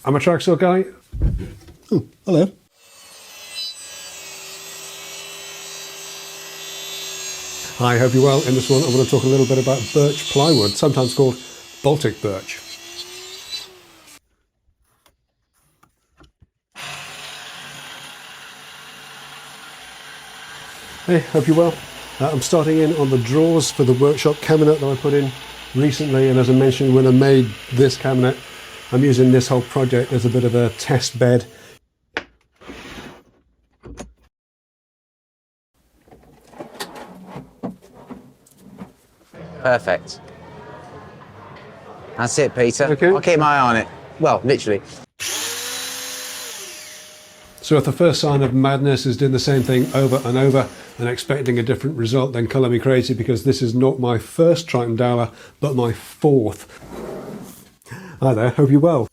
I'm a tracksaw guy. Oh, hello. Hi, hope you're well. In this one, I'm going to talk a little bit about birch plywood, sometimes called Baltic birch. Hey, hope you're well. I'm starting in on the drawers for the workshop cabinet that I put in recently, and as I mentioned when I made this cabinet, I'm using this whole project as a bit of a test bed. Perfect. That's it, Peter. Okay. I'll keep my eye on it. Well, literally. So if the first sign of madness is doing the same thing over and over and expecting a different result, then colour me crazy, because this is not my first Triton Dowler, but my fourth. Hi there, hope you're well.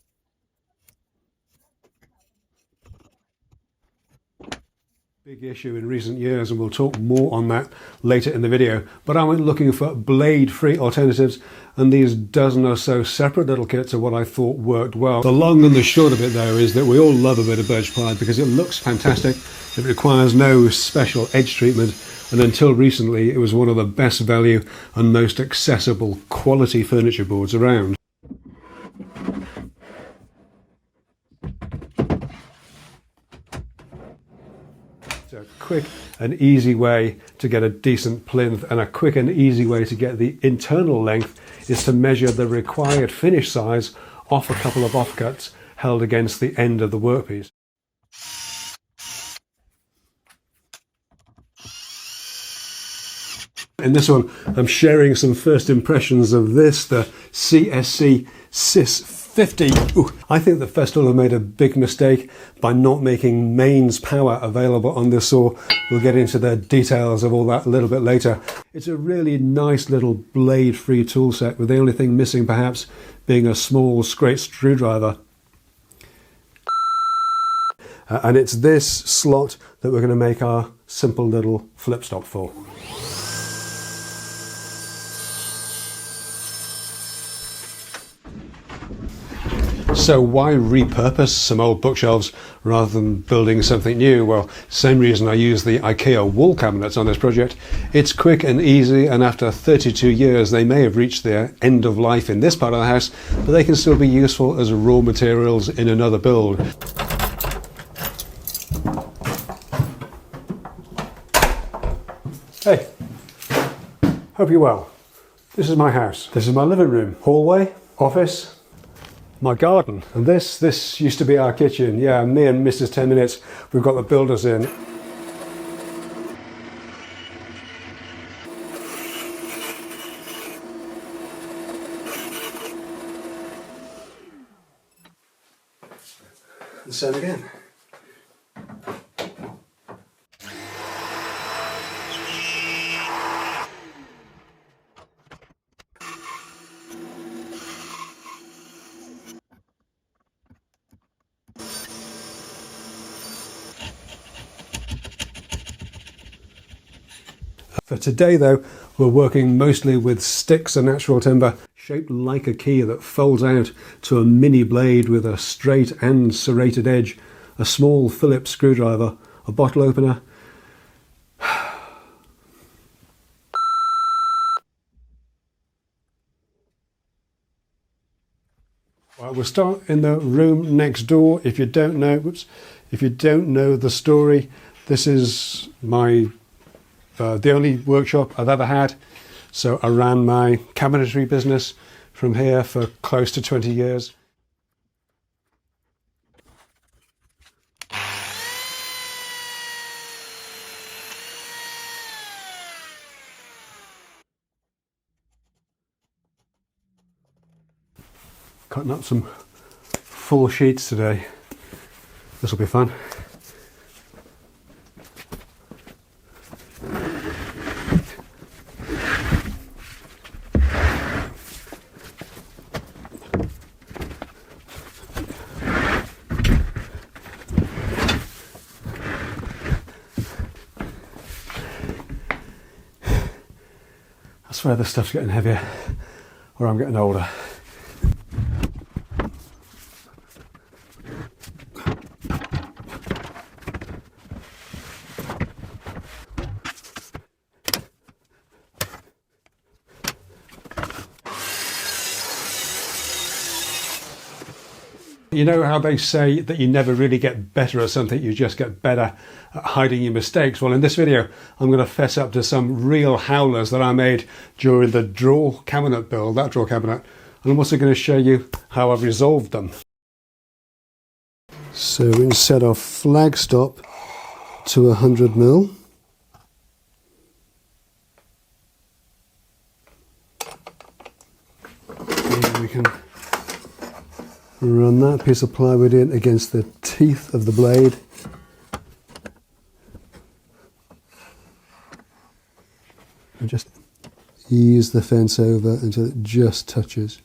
Big issue in recent years, and we'll talk more on that later in the video, but I went looking for blade-free alternatives, and these dozen or so separate little kits are what I thought worked well. The long and the short of it though is that we all love a bit of birch ply because it looks fantastic, it requires no special edge treatment, and until recently it was one of the best value and most accessible quality furniture boards around. A quick and easy way to get a decent plinth, and a quick and easy way to get the internal length is to measure the required finish size off a couple of offcuts held against the end of the workpiece. In this one, I'm sharing some first impressions of this, the CSC Sys 50. Ooh, I think that Festool have made a big mistake by not making mains power available on this saw. We'll get into the details of all that a little bit later. It's a really nice little blade-free tool set, with the only thing missing perhaps being a small straight screwdriver. And it's this slot that we're going to make our simple little flip stop for. So why repurpose some old bookshelves rather than building something new? Well, same reason I use the IKEA wall cabinets on this project. It's quick and easy, and after 32 years they may have reached their end of life in this part of the house, but they can still be useful as raw materials in another build. Hey, hope you're well. This is my house. This is my living room, hallway, office, my garden, and this used to be our kitchen. Yeah, me and Mrs. 10 Minutes, we've got the builders in. The same again. For today though, we're working mostly with sticks and natural timber, shaped like a key that folds out to a mini blade with a straight and serrated edge, a small Phillips screwdriver, a bottle opener. Well, we'll start in the room next door. If you don't know the story, this is my the only workshop I've ever had. So I ran my cabinetry business from here for close to 20 years. Cutting up some full sheets today. This will be fun. I swear this stuff's getting heavier, or I'm getting older. you know how they say that you never really get better at something, you just get better at hiding your mistakes? Well, in this video, I'm going to fess up to some real howlers that I made during the drawer cabinet build, that drawer cabinet. And I'm also going to show you how I've resolved them. So we can set our flag stop to 100 mil. And we can run that piece of plywood in against the teeth of the blade. And just ease the fence over until it just touches.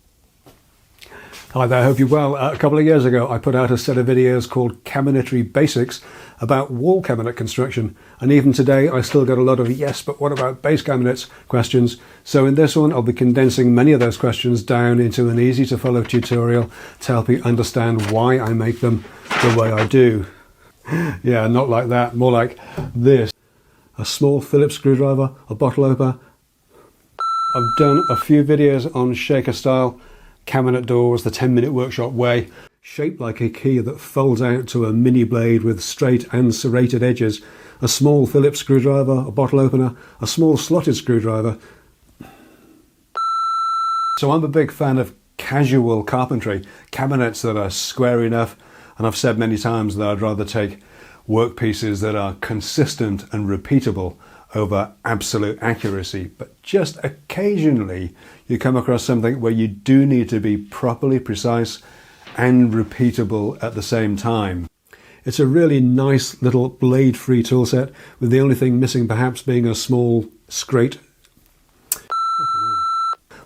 Hi there, I hope you're well. A couple of years ago I put out a set of videos called Cabinetry Basics about wall cabinet construction, and even today I still get a lot of yes but what about base cabinets questions. So in this one I'll be condensing many of those questions down into an easy to follow tutorial to help you understand why I make them the way I do. Yeah, not like that, more like this. A small Phillips screwdriver, a bottle opener. I've done a few videos on shaker style cabinet doors, the 10-minute workshop way, shaped like a key that folds out to a mini blade with straight and serrated edges, a small Phillips screwdriver, a bottle opener, a small slotted screwdriver. So I'm a big fan of casual carpentry, cabinets that are square enough, and I've said many times that I'd rather take workpieces that are consistent and repeatable over absolute accuracy. But just occasionally you come across something where you do need to be properly precise and repeatable at the same time. It's a really nice little blade-free tool set, with the only thing missing perhaps being a small scrate.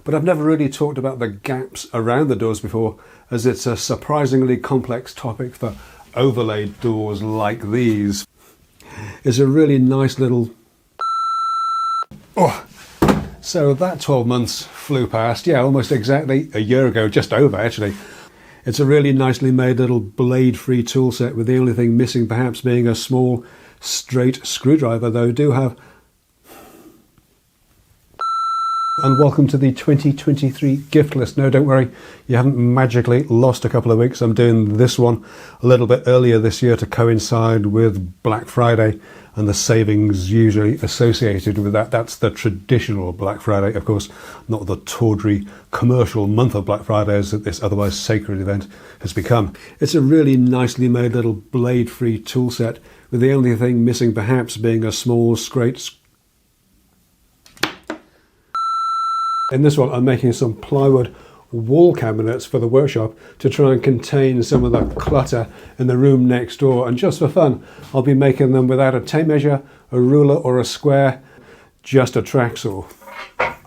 But I've never really talked about the gaps around the doors before, as it's a surprisingly complex topic for overlaid doors like these. It's a really nice little... Oh, so that 12 months flew past, yeah, almost exactly a year ago, just over actually. It's a really nicely made little blade-free tool set, with the only thing missing perhaps being a small straight screwdriver, though I do have. And welcome to the 2023 gift list. No, don't worry, you haven't magically lost a couple of weeks. I'm doing this one a little bit earlier this year to coincide with Black Friday and the savings usually associated with that. That's the traditional Black Friday, of course, not the tawdry commercial month of Black Fridays that this otherwise sacred event has become. It's a really nicely made little blade-free tool set, with the only thing missing perhaps being a small straight. In this one I'm making some plywood wall cabinets for the workshop to try and contain some of the clutter in the room next door, and just for fun I'll be making them without a tape measure, a ruler or a square, just a track saw.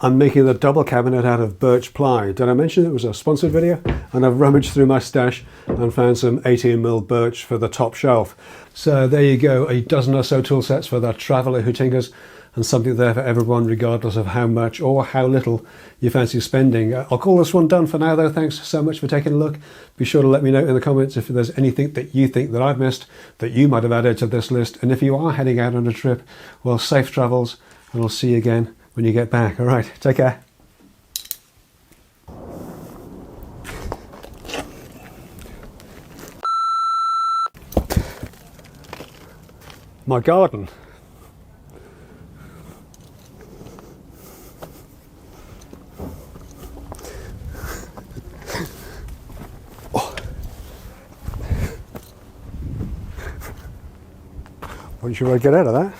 I'm making the double cabinet out of birch ply. Did I mention it was a sponsored video? And I've rummaged through my stash and found some 18mm birch for the top shelf. So there you go, a dozen or so tool sets for the traveller who tinkers, and something there for everyone regardless of how much or how little you fancy spending. I'll call this one done for now though. Thanks so much for taking a look. Be sure to let me know in the comments if there's anything that you think that I've missed that you might have added to this list. And if you are heading out on a trip, well, safe travels, and I'll see you again when you get back. All right, take care. My garden. What should I get out of that?